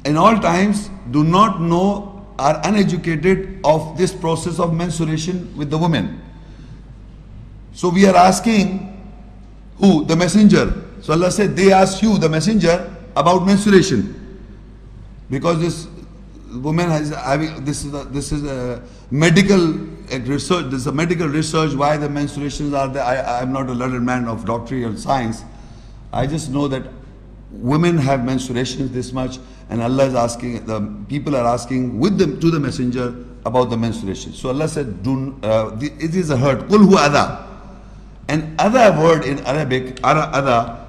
in all times do not know, are uneducated of this process of menstruation with the women. So we are asking who? The messenger. So Allah said, they ask you, the messenger, about menstruation. Because this woman has having, this is a medical research, this is a medical research why the menstruations are there. I am not a learned man of doctrine or science. I just know that women have menstruations this much, and Allah is asking, the people are asking with them to the messenger about the menstruation. So Allah said, it is a hurt. Qul huwa adha. And other word in Arabic, adha,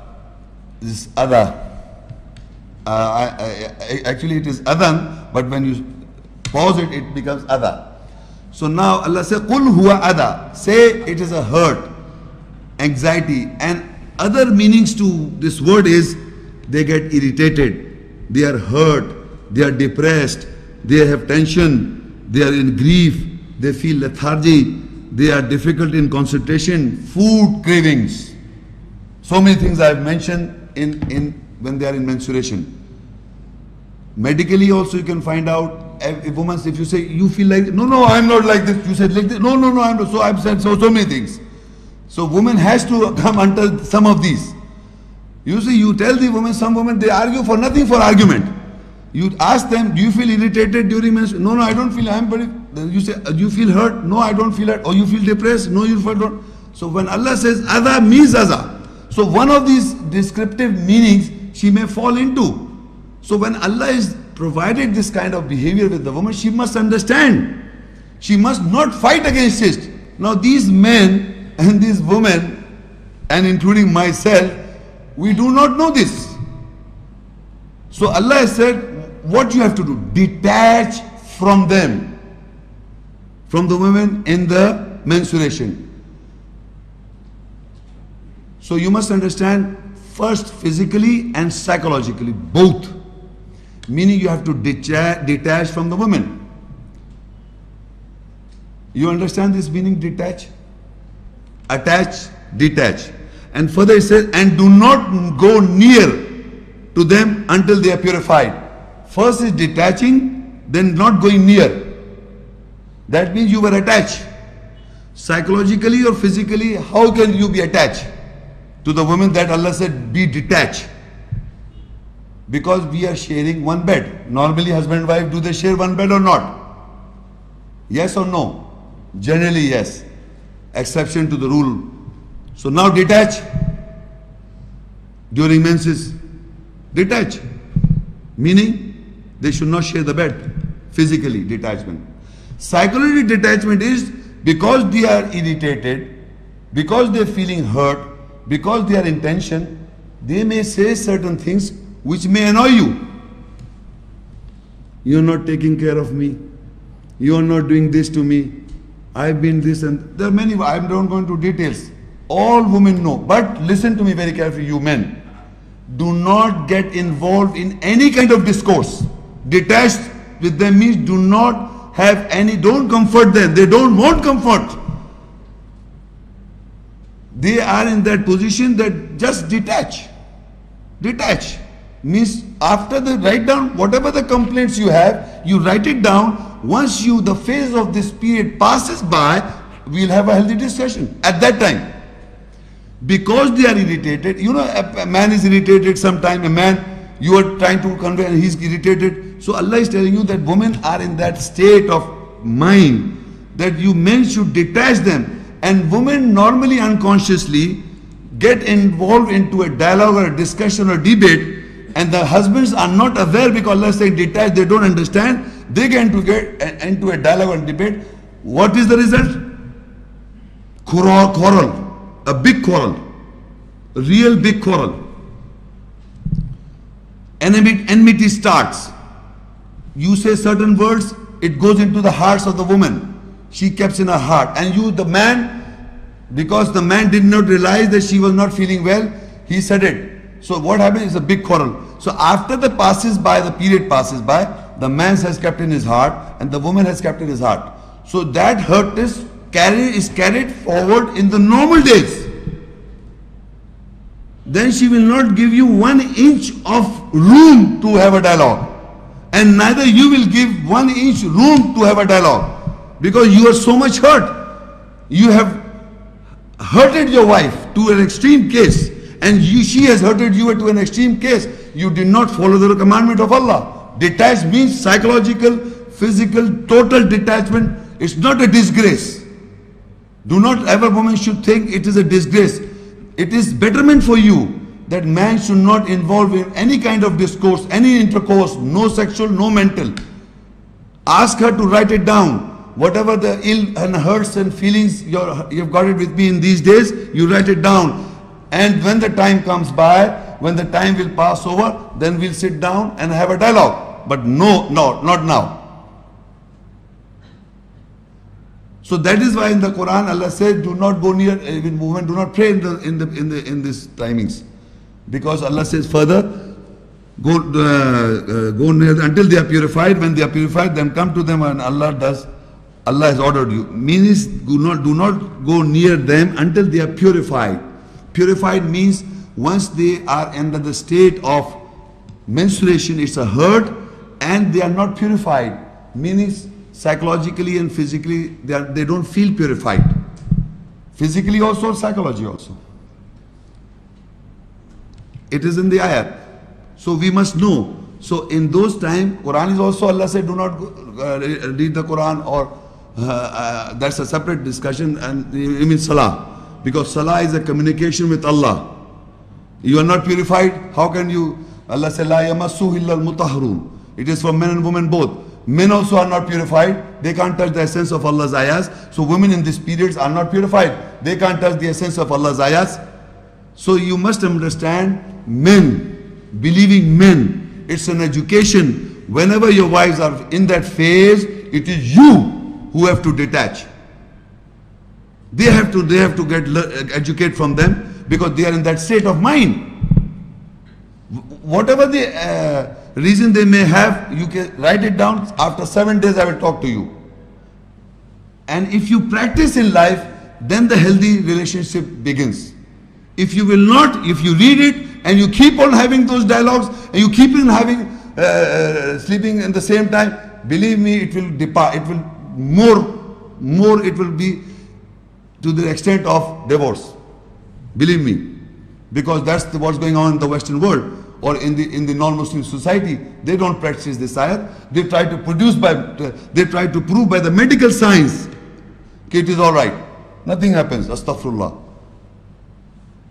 is adha. Actually it is adhan, but when you pause it, it becomes adha. So now Allah says, Qul huwa adha. Say it is a hurt, anxiety, and other meanings to this word is they get irritated, they are hurt, they are depressed, they have tension, they are in grief, they feel lethargy, they are difficult in concentration, food cravings. So many things I have mentioned in when they are in menstruation. Medically also you can find out, a woman, if you say you feel like, no, I am not like this, you said like this, no, I am not. So I have said so many things. So woman has to come under some of these. You see, you tell the woman, some women, they argue for nothing, for argument. You ask them, do you feel irritated during menstruation? No, I don't feel, I am very, you say, do you feel hurt? No, I don't feel hurt. Or you feel depressed? No, you feel don't. So when Allah says adha means aza. So one of these descriptive meanings she may fall into. So when Allah is provided this kind of behavior with the woman, she must understand. She must not fight against it. Now these men and these women, and including myself, we do not know this. So Allah has said, what you have to do? Detach from them, from the women in the menstruation. So you must understand, first physically and psychologically, both. Meaning you have to detach from the women. You understand this meaning, detach? Attach, detach. And further it says, and do not go near to them until they are purified. First is detaching, then not going near. That means you were attached. Psychologically or physically, how can you be attached to the woman that Allah said be detached? Because we are sharing one bed. Normally husband and wife, do they share one bed or not? Yes or no? Generally yes. Exception to the rule. So now detach. During menses, detach. Meaning they should not share the bed. Physically detachment. Psychological detachment is because they are irritated, because they are feeling hurt, because they are in tension, they may say certain things which may annoy you. You are not taking care of me. You are not doing this to me. I've been this, and there are many, I don't go into details. All women know. But listen to me very carefully, you men. Do not get involved in any kind of discourse. Detached with them means do not have any, don't comfort them. They don't want comfort. They are in that position that just detach. Detach means after the write down whatever the complaints you have, you write it down. Once the phase of this period passes by, we'll have a healthy discussion at that time. Because they are irritated, you know, a man is irritated sometime, a man you are trying to convey and he's irritated. So Allah is telling you that women are in that state of mind that you men should detach them. And women normally unconsciously get involved into a dialogue or a discussion or debate, and the husbands are not aware because Allah is saying detach, they don't understand. They get into a dialogue and debate. What is the result? Quarrel, a big quarrel, a real big quarrel. Enmity starts. You say certain words, it goes into the hearts of the woman. She keeps in her heart. And you, the man, because the man did not realize that she was not feeling well, he said it. So what happens is a big quarrel. So after the period passes by, the man has kept in his heart and the woman has kept in his heart. So that hurt is carried forward in the normal days. Then she will not give you 1 inch of room to have a dialogue. And neither you will give 1 inch room to have a dialogue, because you are so much hurt. You have hurted your wife to an extreme case, and she has hurted you to an extreme case. You did not follow the commandment of Allah. Detached means psychological, physical, total detachment. It's not a disgrace. Do not ever woman should think it is a disgrace. It is betterment for you that man should not involve in any kind of discourse, any intercourse, no sexual, no mental. Ask her to write it down. Whatever the ill and hurts and feelings you've got it with me in these days, you write it down. And when the time comes by, when the time will pass over, then we'll sit down and have a dialogue. But no, not now. So that is why in the Quran Allah says, do not go near, even women do not pray in these timings, because Allah says further, go near until they are purified. When they are purified, then come to them, and Allah has ordered you. Means do not go near them until they are purified. Purified means once they are under the state of menstruation, it's a hurt, and they are not purified. Meaning psychologically and physically they don't feel purified. Physically also, psychology also. It is in the ayat. So we must know. So in those times, Quran is also, Allah said, do not read the Quran, or that's a separate discussion, and even Salah. Because Salah is a communication with Allah. You are not purified, how can you? Allah said, La yamassuhu illa al-mutahharun. It is for men and women both. Men also are not purified. They can't touch the essence of Allah's ayahs. So women in these periods are not purified. They can't touch the essence of Allah's ayahs. So you must understand, men, believing men, it's an education. Whenever your wives are in that phase, it is you who have to detach. They have to get educate from them, because they are in that state of mind. Whatever the reason they may have, you can write it down. After 7 days I will talk to you. And if you practice in life, then the healthy relationship begins. If you will not, if you read it and you keep on having those dialogues, and you keep on having sleeping in the same time, believe me, it will depart. It will more it will be to the extent of divorce. Believe me, because that's what's going on in the Western world, or in the non-Muslim society. They don't practice this ayat. They try to prove by the medical science that it is all right. Nothing happens. Astaghfirullah.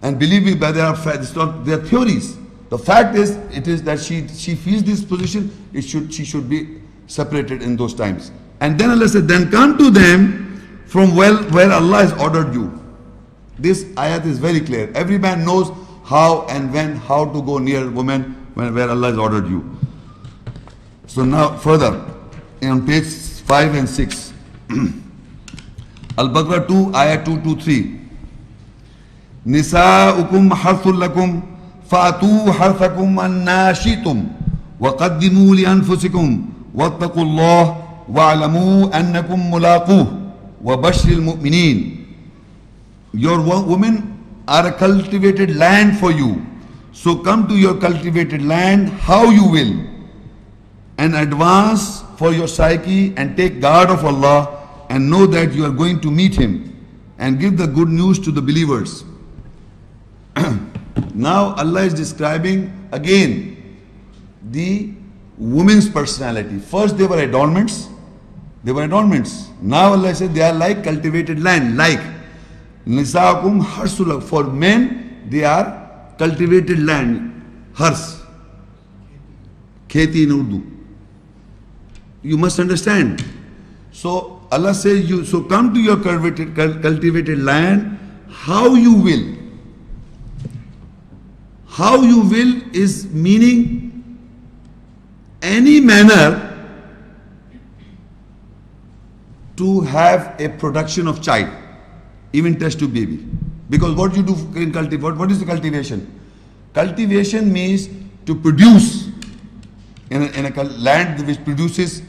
And believe me, by their theories. The fact is, it is that she feels this position. She should be separated in those times. And then Allah said, then come to them from where Allah has ordered you. This ayat is very clear. Every man knows how and when, how to go near women where Allah has ordered you. So now further, on page 5 and 6, Al-Baqarah 2, ayat 223. Nisa'ukum harthul lakum fa'atu harthakum anna shi'tum wa qaddimu li anfusikum wattaqullah wa'lamu annakum mulaquh wa bashiril mu'minin. Your women are a cultivated land for you. So come to your cultivated land how you will, and advance for your psyche and take guard of Allah, and know that you are going to meet Him, and give the good news to the believers. Now Allah is describing again the women's personality. First they were adornments. Now Allah said they are like cultivated land. Like Nisa'akum harsul. For men, they are cultivated land. Hars. Kheti in Urdu. You must understand. So Allah says, so come to your cultivated land how you will. How you will is meaning any manner to have a production of child, even test tube baby. Because what you do in cultivate, what is the cultivation? Cultivation means to produce in a land which produces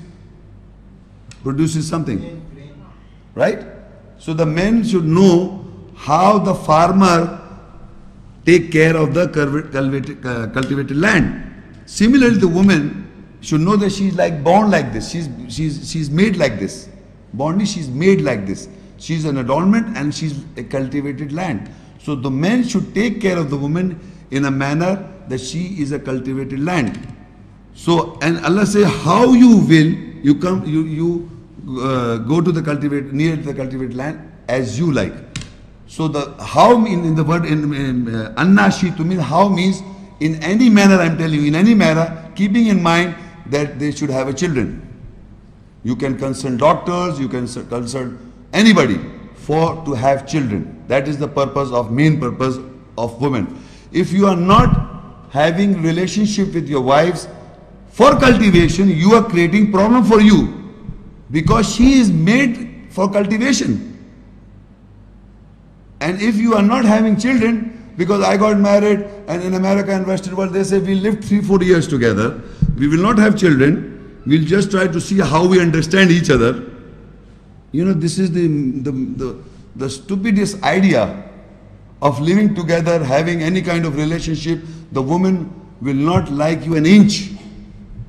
something, right? So the men should know how the farmer take care of the cultivated land. Similarly, the woman should know that she's like born like this. She's made like this. Born, she's made like this. She's an adornment and she's a cultivated land. So the man should take care of the woman in a manner that she is a cultivated land. So, and Allah say, how you will, you come, you go to the cultivated, near the cultivated land as you like. So the how in the word in annashi to mean how means in any manner, I'm telling you, in any manner, keeping in mind that they should have a children. You can consult doctors, you can consult anybody to have children. That is the purpose of, main purpose of women. If you are not having relationship with your wives for cultivation, you are creating problem for you, because she is made for cultivation. And if you are not having children, because I got married and in America and Western world they say we lived 3-4 years together, we will not have children, we'll just try to see how we understand each other. You know, this is the stupidest idea of living together, having any kind of relationship. The woman will not like you an inch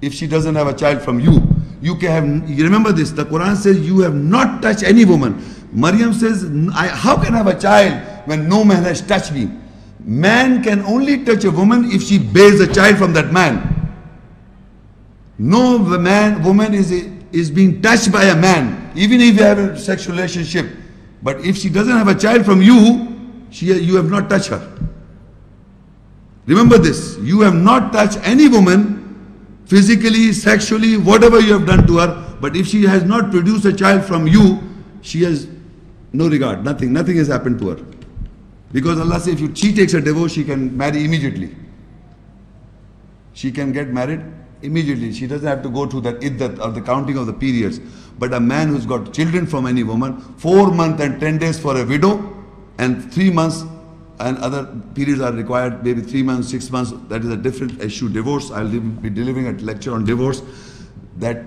if she doesn't have a child from you. You remember this, the Quran says you have not touched any woman. Maryam says, how can I have a child when no man has touched me? Man can only touch a woman if she bears a child from that man. No woman is being touched by a man, even if you have a sexual relationship. But if she doesn't have a child from you, you have not touched her. Remember this, you have not touched any woman physically, sexually, whatever you have done to her. But if she has not produced a child from you, she has no regard, nothing has happened to her. Because Allah says if she takes a divorce, she can marry immediately. She can get married immediately. She doesn't have to go through that iddat or the counting of the periods. But a man who's got children from any woman, 4 months and 10 days for a widow, and 3 months and other periods are required, maybe 3 months, 6 months, that is a different issue. Divorce, I'll be delivering a lecture on divorce, that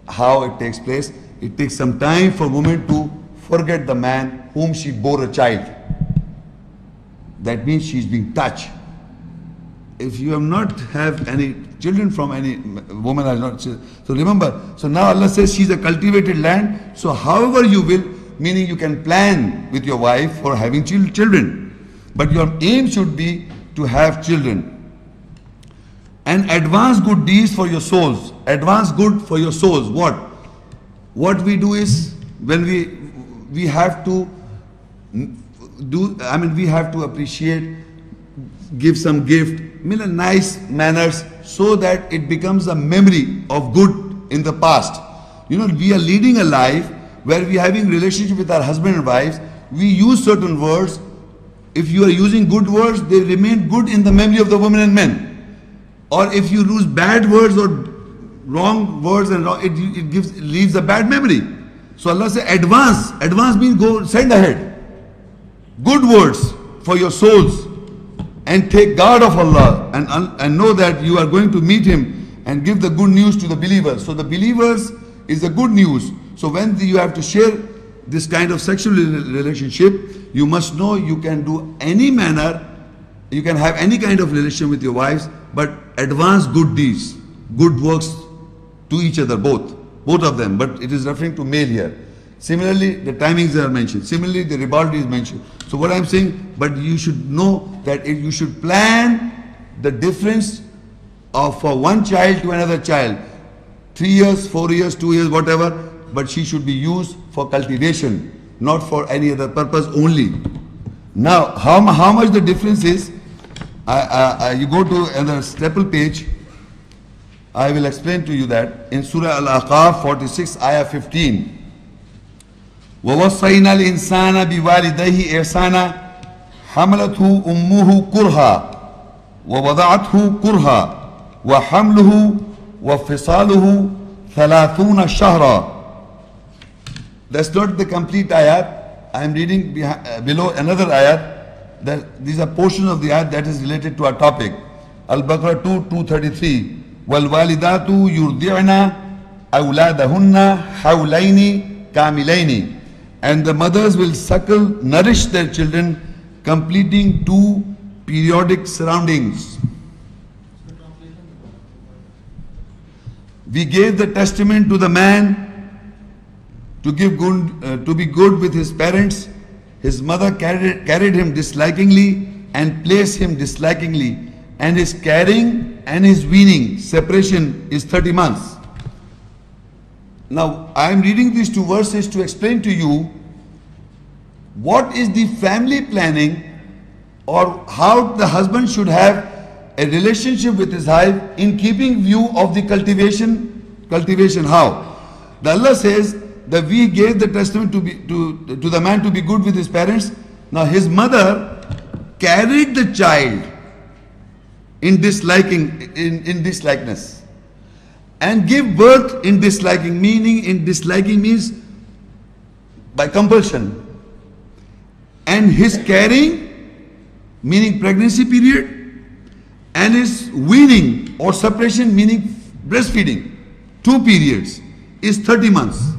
how it takes place. It takes some time for woman to forget the man whom she bore a child. That means she's being touched. If you have not have any children from any woman, has not. So remember, so now Allah says she's a cultivated land. So however you will, meaning you can plan with your wife for having children. But your aim should be to have children. And advance good deeds for your souls. Advance good for your souls. What we do is, when we have to do, we have to appreciate, give some gift, nice manners, so that it becomes a memory of good in the past. You know, we are leading a life where we are having relationship with our husband and wives. We use certain words. If you are using good words, they remain good in the memory of the women and men. Or if you use bad words or wrong words, and it leaves a bad memory. So Allah says advance. Advance means go, send ahead. Good words for your souls, and take guard of Allah, and know that you are going to meet Him, and give the good news to the believers. So the believers is the good news. So when you have to share this kind of sexual relationship, you must know you can do any manner, you can have any kind of relation with your wives, but advance good deeds, good works to each other, both of them. But it is referring to male here. Similarly, the timings are mentioned. Similarly, the ribaldry is mentioned. So what I'm saying, but you should know that you should plan the difference of for one child to another child, 3 years, 4 years, 2 years, whatever, but she should be used for cultivation, not for any other purpose only. Now, how much the difference is, you go to another staple page, I will explain to you that in Surah Al-ahqaf 46, ayah 15. وَوَصَّيْنَا الْإِنسَانَ بِوَالِدَيْهِ إِحْسَانًا حَمَلَتْهُ أُمُّهُ كُرْهًا وَوَضَعَتْهُ كُرْهًا وَحَمْلُهُ وَفِصَالُهُ 30 شهرا. That's not the complete ayat. I am reading below another ayat. These are portions of the ayat that is related to our topic. Al-baqarah 2:233. وَالْوَالِدَاتُ يُرْضِعْنَا أَوْلَادَهُنَّ حَوْلَيْنِ كَامِلَيْنِ. And the mothers will suckle, nourish their children, completing 2 periodic surroundings. we gave the testament to the man to be good with his parents. His mother carried him dislikingly and placed him dislikingly, and his carrying and his weaning separation is 30 months. Now I am reading these two verses to explain to you what is the family planning, or how the husband should have a relationship with his wife in keeping view of the cultivation. How? The Allah says that we gave the testament to the man to be good with his parents. Now his mother carried the child in dislikeness, and give birth in disliking. Disliking means by compulsion. And his carrying, meaning pregnancy period, and his weaning or separation, meaning breastfeeding, 2 periods, is 30 months.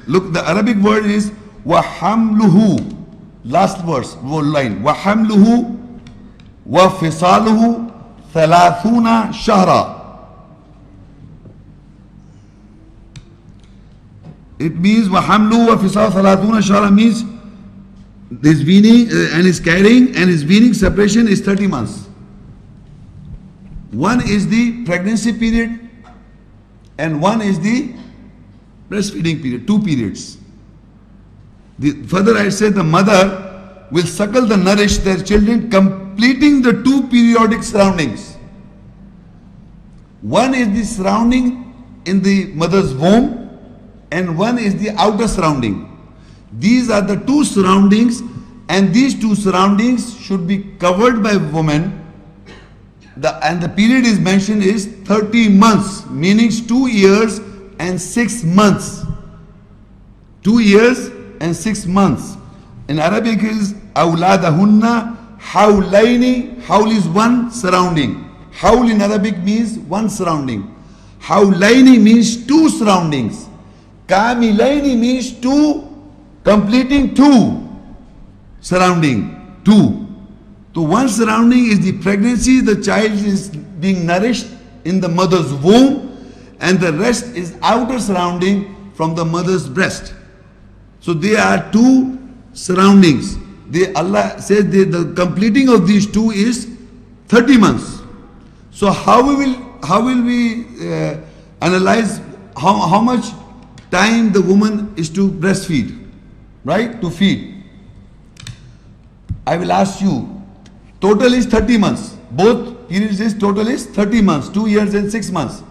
Look, the Arabic word is وَحَمْلُهُ, last line, وَحَمْلُهُ وَفِصَالُهُ ثَلَاثُونَ شَهْرًا. It means وَحَمْلُهُ وَفِصَالُهُ ثَلَاثُونَ شَهْرًا means his weaning and his carrying and his weaning separation is 30 months. One is the pregnancy period and one is the breastfeeding period, 2 periods. Further I said the mother will suckle the nourish their children, completing the 2 periodic surroundings. One is the surrounding in the mother's womb and one is the outer surrounding. These are the 2 surroundings, and these 2 surroundings should be covered by woman. And the period is mentioned is 30 months, meaning 2 years and 6 months. 2 years and 6 months. In Arabic is awladahunna hawlaini. Hawl is 1 surrounding. Hawl in Arabic means 1 surrounding. Hawlaini means 2 surroundings. Kamilaini means 2, completing 2 surrounding, 2. So 1 surrounding is the pregnancy, the child is being nourished in the mother's womb, and the rest is outer surrounding from the mother's breast. So there are 2 surroundings. Allah says the completing of these 2 is 30 months. So how will we analyze how much time the woman is to breastfeed, right? To feed. I will ask you, total is 30 months. Both periods is total is 30 months, 2 years and 6 months.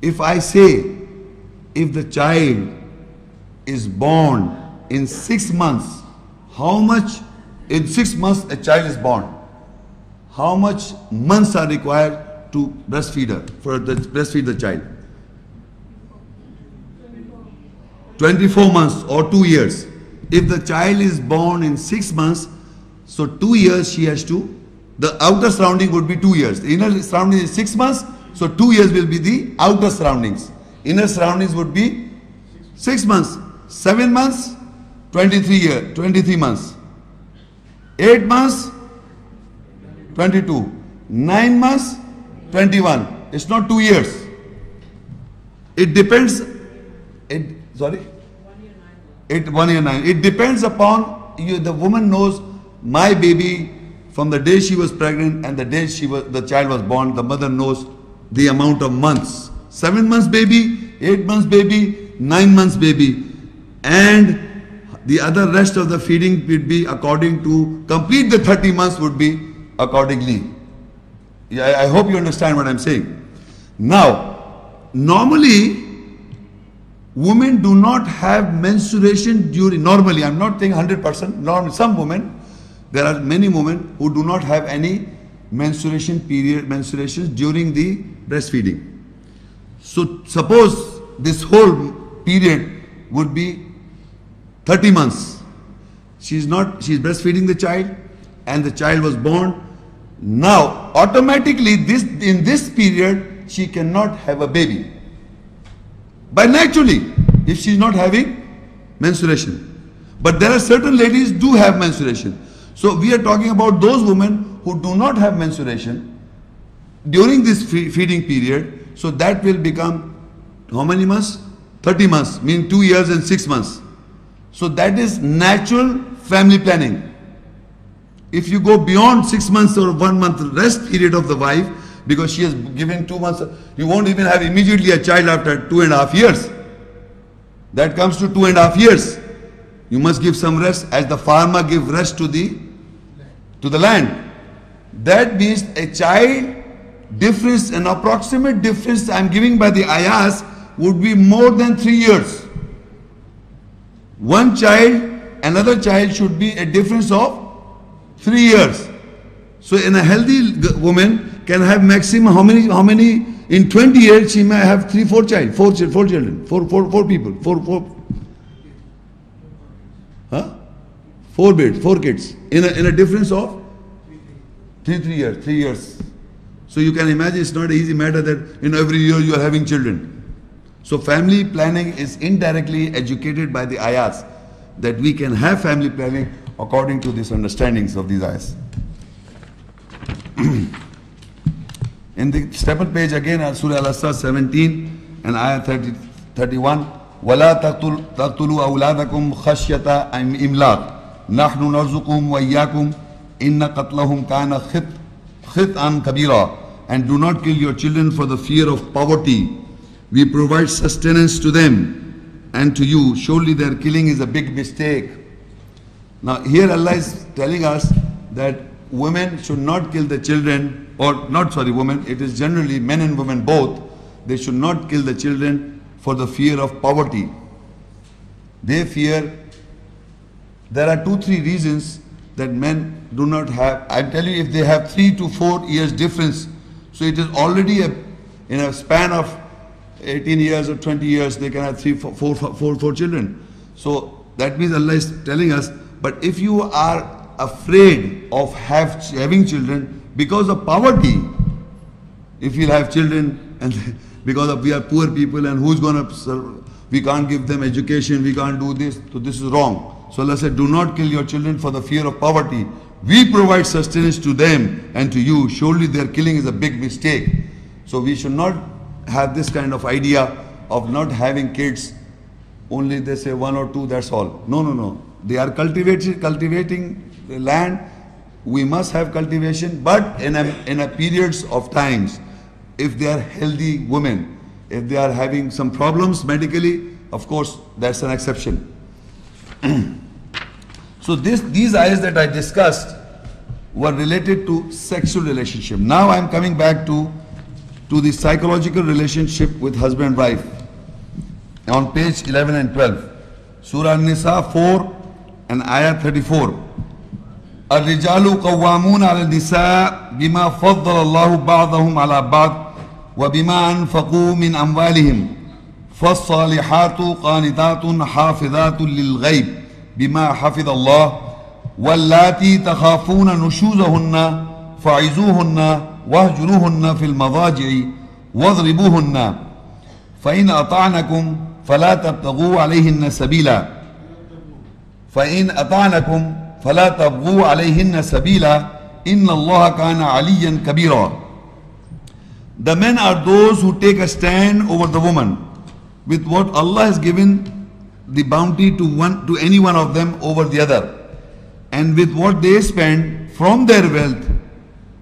If I say, if the child is born in 6 months, how much, in 6 months a child is born, how much months are required to breastfeed the child? 24 months or 2 years. If the child is born in 6 months, so 2 years she has to, the outer surrounding would be 2 years. The inner surrounding is 6 months, so 2 years will be the outer surroundings. Inner surroundings would be 6 months. 7 months, 23 months. 8 months, 22. 9 months, 21. It's not 2 years. It depends. 1 year 9. It depends upon you. The woman knows my baby from the day she was pregnant and the day the child was born. The mother knows the amount of months. 7 months baby, 8 months baby, 9 months baby, and the other rest of the feeding would be according to complete the 30 months would be accordingly. Yeah, I hope you understand what I'm saying. Now, normally women do not have menstruation during, normally, I'm not saying 100%, normally some women, there are many women who do not have any menstruations during the breastfeeding. So suppose this whole period would be 30 months. She's breastfeeding the child and the child was born. Now automatically in this period she cannot have a baby. By naturally, if she's not having menstruation. But there are certain ladies do have menstruation. So we are talking about those women who do not have menstruation. during this feeding period, so that will become how many months? 30 months, mean 2 years and 6 months. So that is natural family planning. If you go beyond 6 months or 1 month rest period of the wife, because she has given 2 months, you won't even have immediately a child after 2.5 years. That comes to 2.5 years. You must give some rest, as the farmer gives rest to the land. That means a child difference, an approximate difference I am giving by the ayahs would be more than 3 years. One child, another child should be a difference of 3 years. So in a healthy woman can have maximum how many in 20 years she may have 4 children, 4 people, 4 kids in a difference of 3 years. So you can imagine it's not an easy matter that in every year you are having children. So family planning is indirectly educated by the ayahs, that we can have family planning according to these understandings of these ayahs. In the staple page again, Surah Al-Isra 17 and ayah 31, وَلَا تَقْتُلُوا أَوْلَادَكُمْ خَشْيَةَ إِمْلَاقٍ نَحْنُ نَرْزُقُهُمْ وَإِيَّاكُمْ إِنَّ قَتْلَهُمْ كَانَ خِطْئًا كَبِيرًا. And do not kill your children for the fear of poverty. We provide sustenance to them and to you. Surely their killing is a big mistake. Now here Allah is telling us that women should not kill the children, or not, sorry, women, it is generally men and women both. They should not kill the children for the fear of poverty. They fear, there are 2-3 reasons that men do not have. I tell you, if they have 3 to 4 years difference, so it is already in a span of 18 years or 20 years, they can have 4 children. So that means Allah is telling us, but if you are afraid of having children because of poverty, if you'll have children and because we are poor people and who's going to serve, we can't give them education, we can't do this, so this is wrong. So Allah said, do not kill your children for the fear of poverty. We provide sustenance to them and to you. Surely their killing is a big mistake. So we should not have this kind of idea of not having kids. Only they say 1 or 2, that's all. No. They are cultivating the land. We must have cultivation, but in a periods of times. If they are healthy women, if they are having some problems medically, of course, that's an exception. So these ayahs that I discussed were related to sexual relationship. Now I am coming back to the psychological relationship with husband and wife. On page 11 and 12. Surah An-nisa 4 and ayah 34. الرجال قوامون على النساء بما فضل الله بعضهم على بعض وبما أنفقوا من أموالهم فالصالحات قانتات حافظات للغيب بما حفظ الله واللاتي تخافون نشوزهن فعظوهن واهجروهن في المضاجع واضربوهن فإن أطعنكم فلا تبغوا عليهن سبيلا إن الله كان عليا كبيرا. The men are those who take a stand over the woman with what Allah has given the bounty to any one of them over the other, and with what they spend from their wealth.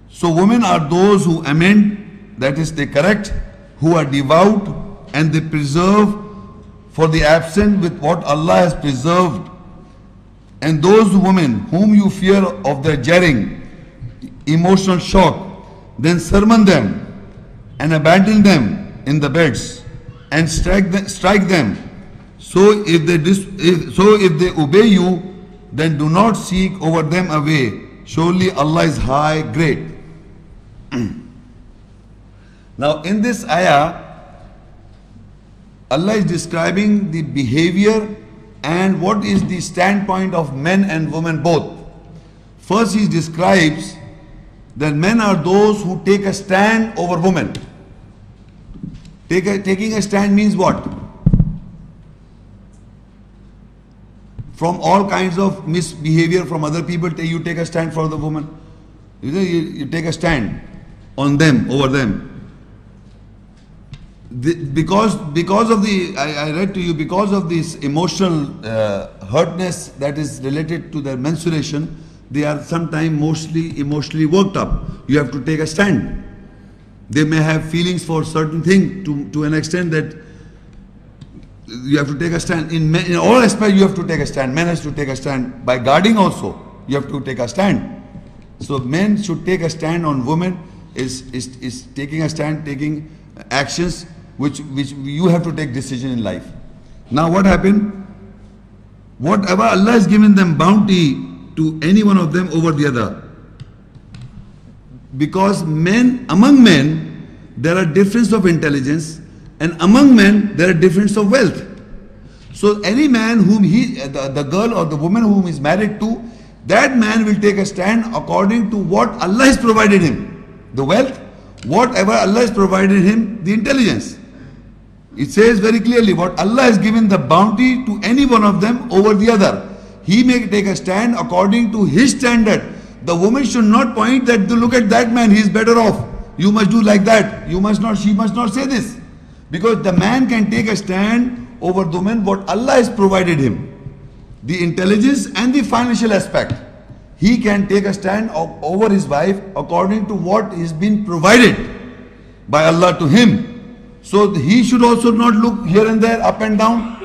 So women are those who amend, that is they correct, who are devout, and they preserve for the absent with what Allah has preserved. And those women whom you fear of their jarring, emotional shock, then sermon them and abandon them in the beds and strike them. So if they obey you, then do not seek over them away. Surely Allah is high, great. Now in this ayah, Allah is describing the behavior and what is the standpoint of men and women both. First he describes that men are those who take a stand over women. Taking a stand means what? From all kinds of misbehavior from other people, you take a stand for the woman. You take a stand. on them, over them. Because of the, I read to you, because of this emotional hurtness that is related to their menstruation, they are sometimes mostly emotionally worked up. You have to take a stand. They may have feelings for certain thing to an extent that you have to take a stand. In all aspects you have to take a stand. Men has to take a stand. By guarding also, you have to take a stand. So men should take a stand on women, is taking a stand, taking actions which you have to take decision in life. Now what happened? Whatever Allah has given them bounty to any one of them over the other. Because among men, there are difference of intelligence, and among men, there are difference of wealth. So any man whom the girl or the woman whom he is married to, that man will take a stand according to what Allah has provided him. The wealth, whatever Allah has provided him, the intelligence. It says very clearly, what Allah has given the bounty to any one of them over the other. He may take a stand according to his standard. The woman should not point that, look at that man, he is better off. You must do like that. You must not, she must not say this. Because the man can take a stand over the woman, what Allah has provided him. The intelligence and the financial aspect. He can take a stand over his wife according to what is being provided by Allah to him. So he should also not look here and there, up and down.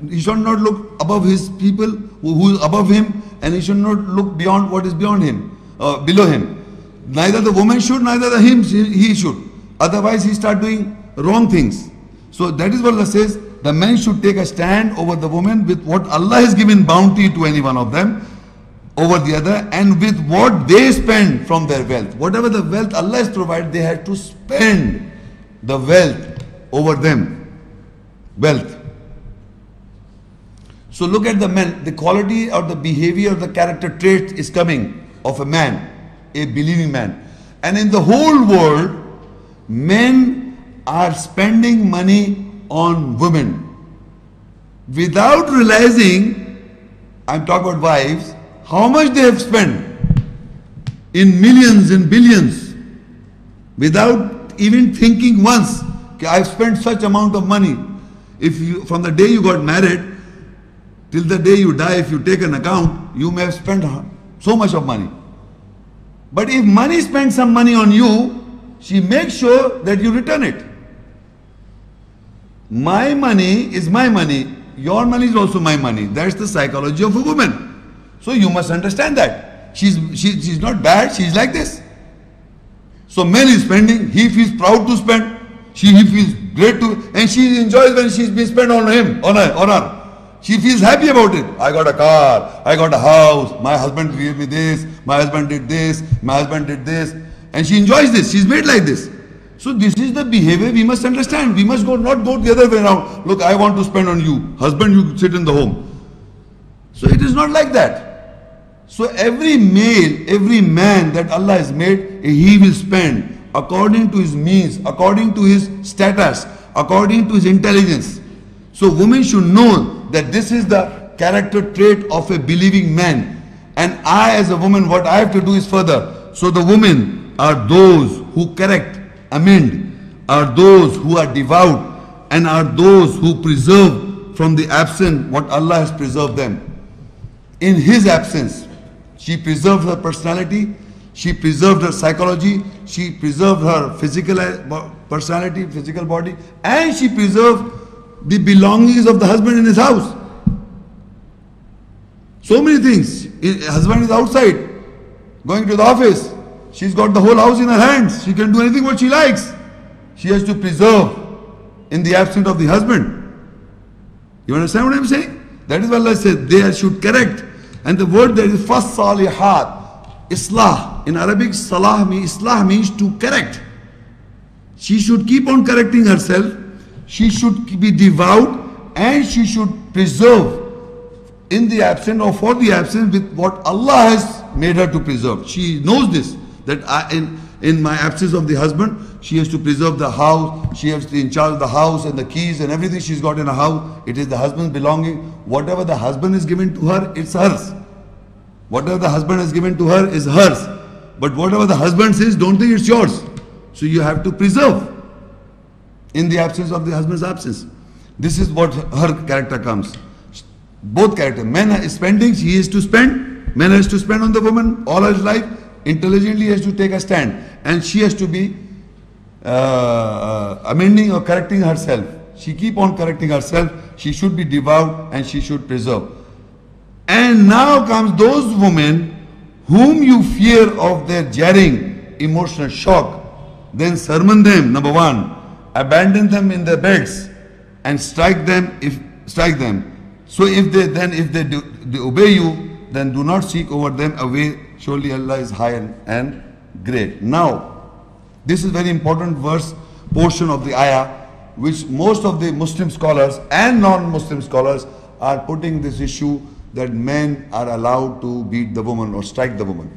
He should not look above his people who is above him, and he should not look beyond what is beyond him, below him. Neither the woman should, neither he should. Otherwise he start doing wrong things. So that is what Allah says. The man should take a stand over the woman with what Allah has given bounty to any one of them over the other, and with what they spend from their wealth. Whatever the wealth Allah has provided, they have to spend the wealth over them. Wealth. So look at the men, the quality or the behavior, the character trait is coming of a man, a believing man. And in the whole world, men are spending money on women without realizing, I'm talking about wives, how much they have spent in millions and billions without even thinking once, I've spent such amount of money. If you, from the day you got married till the day you die, if you take an account, you may have spent so much of money. But if money spends some money on you, she makes sure that you return it. My money is my money. Your money is also my money. That's the psychology of a woman. So you must understand that. She's not bad, she's like this. So man is spending, he feels proud to spend, he feels great to, and she enjoys when she's been spent on him, on her. She feels happy about it. I got a car, I got a house, my husband gave me this, my husband did this, my husband did this, and she enjoys this, she's made like this. So this is the behavior we must understand. We must not go the other way around. Look, I want to spend on you. Husband, you sit in the home. So it is not like that. So every male, every man that Allah has made, he will spend according to his means, according to his status, according to his intelligence. So women should know that this is the character trait of a believing man. And I as a woman, what I have to do is further. So the women are those who correct, amend, are those who are devout, and are those who preserve from the absent what Allah has preserved them. In His absence, she preserved her personality, she preserved her psychology, she preserved her physical personality, physical body, and she preserved the belongings of the husband in his house. So many things. Husband is outside, going to the office. She's got the whole house in her hands. She can do anything what she likes. She has to preserve in the absence of the husband. You understand what I'm saying? That is what Allah said. They should correct. And the word there is fas-salihat, islah. In Arabic, islah means to correct. She should keep on correcting herself. She should be devout, and she should preserve in the absence or for the absence with what Allah has made her to preserve. She knows this, that in my absence of the husband, she has to preserve the house, she has to be in charge of the house and the keys and everything she's got in a house. It is the husband's belonging. Whatever the husband is given to her, it's hers. Whatever the husband has given to her is hers. But whatever the husband says, don't think it's yours. So you have to preserve in the absence of the husband's absence. This is what her character comes. Both characters. Men are spending, he is to spend. Man has to spend on the woman all his life. Intelligently he has to take a stand. And she has to be amending or correcting herself. She keep on correcting herself. She should be devout and she should preserve. And now comes those women whom you fear of their jarring, emotional shock. Then sermon them, number one. Abandon them in their beds and strike them. So if they obey you, then do not seek over them away. Surely Allah is high and great. Now, this is very important verse, portion of the ayah, which most of the Muslim scholars and non-Muslim scholars are putting this issue that men are allowed to beat the woman or strike the woman.